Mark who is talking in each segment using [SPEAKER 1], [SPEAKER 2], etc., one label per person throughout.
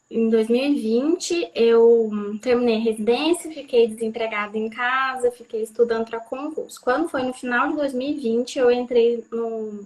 [SPEAKER 1] Em 2020, eu terminei a residência, fiquei desempregada em casa, fiquei estudando para concurso. Quando foi no final de 2020, eu entrei no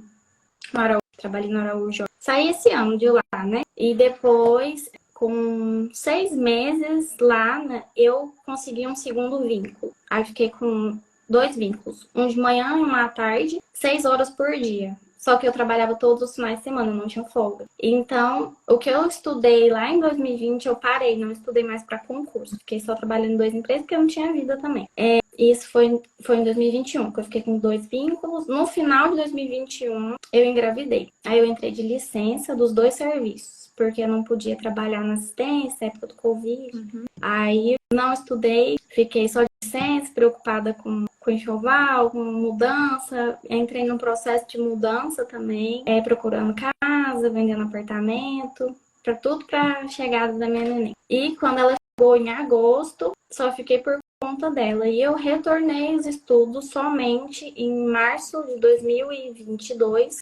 [SPEAKER 1] Araújo, trabalhei no Araújo. Saí esse ano de lá, né? E depois, com 6 meses lá, né, eu consegui um segundo vínculo. Aí fiquei com 2 vínculos, um de manhã e um à tarde, 6 horas por dia. Só que eu trabalhava todos os finais de semana, não tinha folga. Então, o que eu estudei lá em 2020, eu parei, não estudei mais para concurso. Fiquei só trabalhando em 2 empresas, porque eu não tinha vida também. Isso foi em 2021, que eu fiquei com 2 vínculos. No final de 2021, eu engravidei. Aí eu entrei de licença dos 2 serviços, porque eu não podia trabalhar na assistência, época do Covid. Aí eu não estudei, fiquei só de licença, preocupada com enxoval, com mudança. Entrei no processo de mudança também, procurando casa, vendendo apartamento, para tudo para a chegada da minha neném. E quando ela chegou em agosto, só fiquei por conta dela. E eu retornei os estudos somente em março de 2022,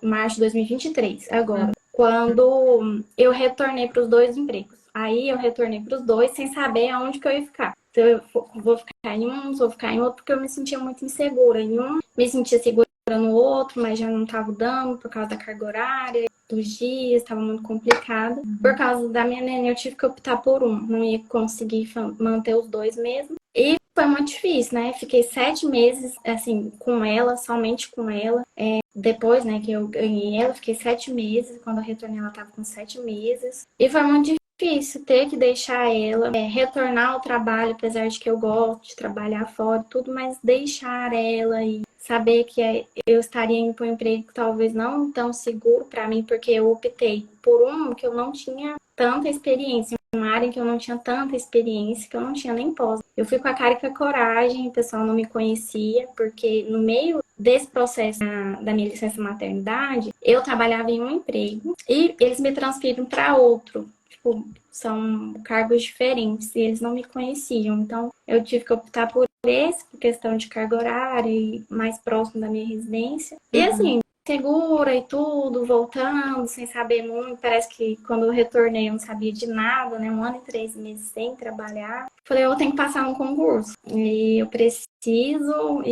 [SPEAKER 1] março de 2023, agora. Quando eu retornei para os 2 empregos. Aí eu retornei para os 2 sem saber aonde que eu ia ficar. Então eu vou ficar em um, vou ficar em outro, porque eu me sentia muito insegura. Em um, me sentia segura no outro, mas já não estava dando por causa da carga horária, dos dias, estava muito complicado. Por causa da minha neném, eu tive que optar por um. Não ia conseguir manter os 2 mesmo. E foi muito difícil, né? Fiquei 7 meses, assim, com ela, somente com ela. Depois, né, que eu ganhei ela, fiquei 7 meses. Quando eu retornei, ela estava com 7 meses. E foi muito difícil ter que deixar ela, retornar ao trabalho, apesar de que eu gosto de trabalhar fora e tudo, mas deixar ela e saber que eu estaria indo para um emprego talvez não tão seguro para mim, porque eu optei por um que eu não tinha tanta experiência, uma área em que eu não tinha tanta experiência, que eu não tinha nem pós. Eu fui com a cara e com a coragem, o pessoal não me conhecia, porque no meio desse processo da minha licença maternidade, eu trabalhava em um emprego e eles me transferiram para outro. Tipo, são cargos diferentes e eles não me conheciam. Então, eu tive que optar por esse, por questão de carga horária e mais próximo da minha residência. E assim, segura e tudo, voltando, sem saber muito. Parece que quando eu retornei eu não sabia de nada, né? 1 ano e 3 meses sem trabalhar. Falei, eu tenho que passar um concurso. E eu preciso,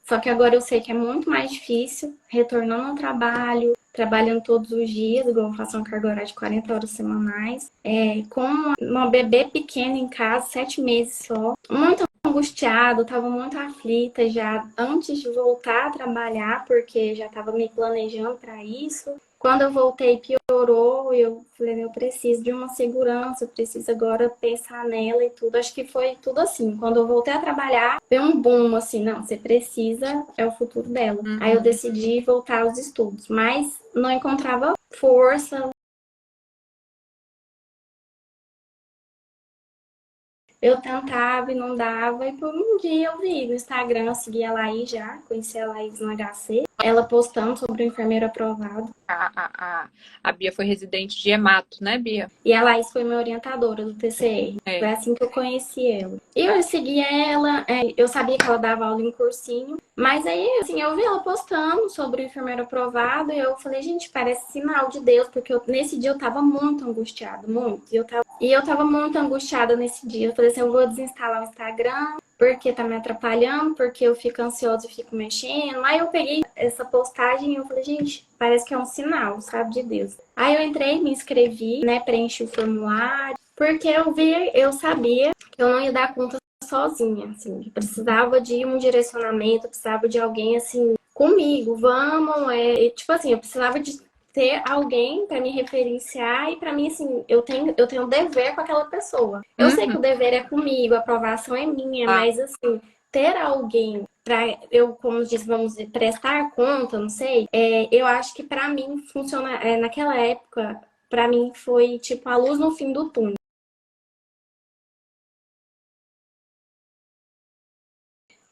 [SPEAKER 1] só que agora eu sei que é muito mais difícil, retornando ao trabalho, trabalhando todos os dias, igual eu faço uma carga horária de 40 horas semanais, com uma bebê pequena em casa, 7 meses só, muito angustiado, estava muito aflita já antes de voltar a trabalhar, porque já estava me planejando para isso. Quando eu voltei, piorou, eu falei, eu preciso de uma segurança, eu preciso agora pensar nela e tudo. Acho que foi tudo assim. Quando eu voltei a trabalhar, veio um boom, assim, não, você precisa, é o futuro dela. Aí eu decidi voltar aos estudos, mas não encontrava força. Eu tentava e não dava, e por um dia eu vi no Instagram, eu segui a Laís já, conheci a Laís no HC, ela postando sobre o enfermeiro aprovado.
[SPEAKER 2] A Bia foi residente de hemato, né, Bia?
[SPEAKER 1] E a Laís foi minha orientadora do TCR. Foi assim que eu conheci ela. E eu segui ela, eu sabia que ela dava aula em cursinho, mas aí, assim, eu vi ela postando sobre o enfermeiro aprovado e eu falei, gente, parece sinal de Deus, porque nesse dia eu tava muito angustiada, muito. E eu tava muito angustiada nesse dia. Eu falei assim, eu vou desinstalar o Instagram, porque tá me atrapalhando, porque eu fico ansiosa e fico mexendo. Aí eu peguei essa postagem e eu falei, gente, parece que é um sinal, sabe, de Deus. Aí eu entrei, me inscrevi, né, preenchi o formulário, porque eu sabia que eu não ia dar conta sozinha, assim, que precisava de um direcionamento, eu precisava de alguém, assim, comigo, vamos, tipo assim, eu precisava de ter alguém para me referenciar e para mim, assim, eu tenho um dever com aquela pessoa. Eu sei que o dever é comigo, a aprovação é minha, mas, assim, ter alguém para eu, como disse, vamos dizer, prestar conta, não sei, eu acho que para mim funciona, naquela época, para mim foi tipo a luz no fim do túnel.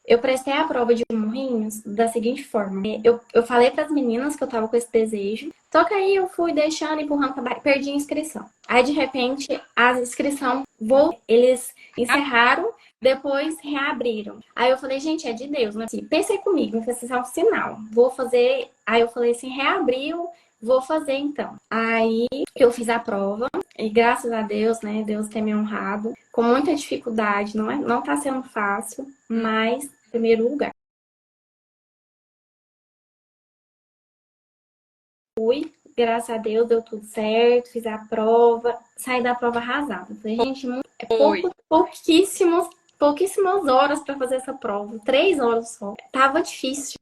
[SPEAKER 1] Eu prestei a prova de Morrinhos da seguinte forma. Eu falei para as meninas que eu tava com esse desejo. Só que aí eu fui deixando, empurrando para baixo, perdi a inscrição. Aí, de repente, a inscrição eles encerraram, depois reabriram. Aí eu falei, gente, é de Deus, né? Pensei comigo, não precisa ser um sinal. Vou fazer. Aí eu falei assim, reabriu, vou fazer então. Aí eu fiz a prova e graças a Deus, né, Deus tem me honrado, com muita dificuldade, não tá sendo fácil, mas em primeiro lugar. Fui, graças a Deus deu tudo certo, fiz a prova, saí da prova arrasada. Falei, gente, é pouquíssimas horas para fazer essa prova, 3 horas só. Tava difícil.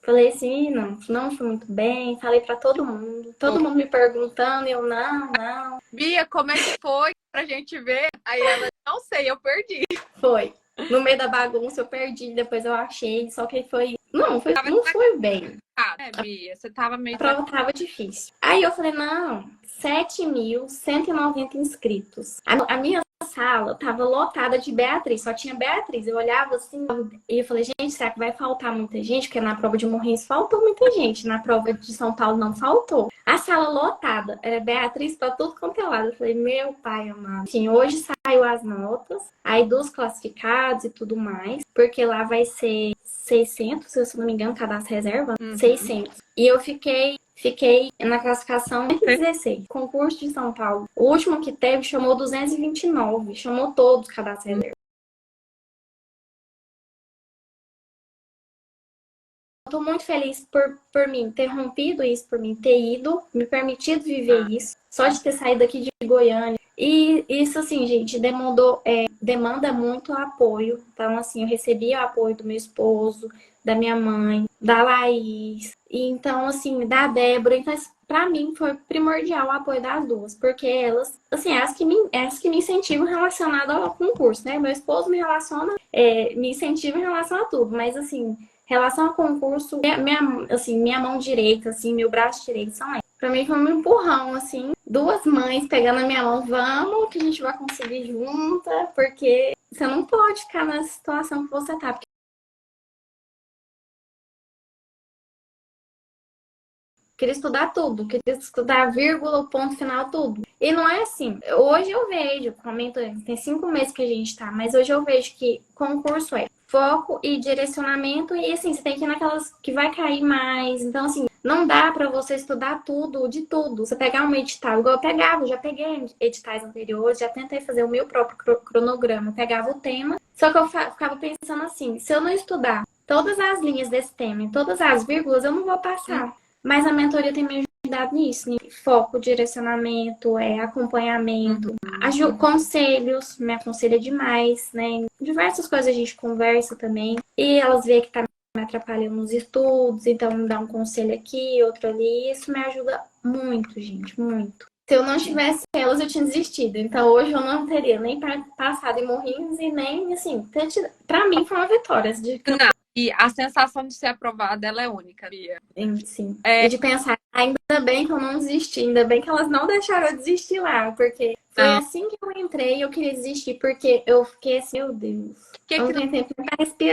[SPEAKER 1] Falei assim, não fui muito bem, falei para todo mundo me perguntando, e eu não.
[SPEAKER 2] Bia, como é que foi pra gente ver? Aí ela, não sei, eu perdi.
[SPEAKER 1] Foi. No meio da bagunça eu perdi, depois eu achei, só que não foi bem.
[SPEAKER 2] Né, Bia? Você tava meio...
[SPEAKER 1] A prova tava difícil. Aí eu falei, não, 7.190 inscritos. A minha sala tava lotada de Beatriz, só tinha Beatriz. Eu olhava assim e eu falei, gente, será que vai faltar muita gente? Porque na prova de Morrinhos faltou muita gente, na prova de São Paulo não faltou. A sala lotada, era Beatriz pra tudo quanto é lado. Eu falei, meu pai amado. Enfim, hoje saiu as notas, aí dos classificados e tudo mais, porque lá vai ser 600, se eu não me engano, cadastro reserva, 600. E eu fiquei na classificação 116. Concurso de São Paulo. O último que teve chamou 229. Chamou todos cadastro reserva. Estou muito feliz por mim ter rompido isso, por mim ter ido, me permitido viver isso. Só de ter saído aqui de Goiânia. E isso, assim, gente, demanda muito apoio. Então, assim, eu recebi o apoio do meu esposo, da minha mãe, da Laís, e então, assim, da Débora. Então, pra mim, foi primordial o apoio das duas, porque elas, assim, as que me incentivam relacionado ao concurso, né? Meu esposo me incentiva em relação a tudo, mas, assim, em relação ao concurso, minha mão direita, assim, meu braço direito são elas. Pra mim foi um empurrão, assim, duas mães pegando a minha mão, vamos, que a gente vai conseguir junta, porque você não pode ficar nessa situação que você tá. Queria estudar tudo, queria estudar vírgula, o ponto final, tudo. E não é assim. Hoje eu vejo, tem 5 meses que a gente tá, mas hoje eu vejo que concurso é foco e direcionamento, e assim, você tem que ir naquelas que vai cair mais. Então, assim, não dá pra você estudar tudo, de tudo. Você pegar um edital, igual já peguei editais anteriores, já tentei fazer o meu próprio cronograma, eu pegava o tema, só que eu ficava pensando assim, se eu não estudar todas as linhas desse tema, e todas as vírgulas, eu não vou passar. Mas a mentoria tem me ajudado nisso, né? Foco, direcionamento, acompanhamento, conselhos, me aconselha demais, né? Diversas coisas a gente conversa também. E elas veem que tá me atrapalhando nos estudos, então me dá um conselho aqui, outro ali. Isso me ajuda muito, gente, muito. Se eu não tivesse elas, eu tinha desistido. Então hoje eu não teria nem passado em Morrinhos e nem, assim, pra mim foi uma vitória.
[SPEAKER 2] Não. E a sensação de ser aprovada, ela é única, Bia.
[SPEAKER 1] Sim. E de pensar, ainda bem que eu não desisti, ainda bem que elas não deixaram eu desistir lá, porque foi assim que eu entrei, eu queria desistir, porque eu fiquei assim, meu Deus, eu não tenho tempo pra respirar.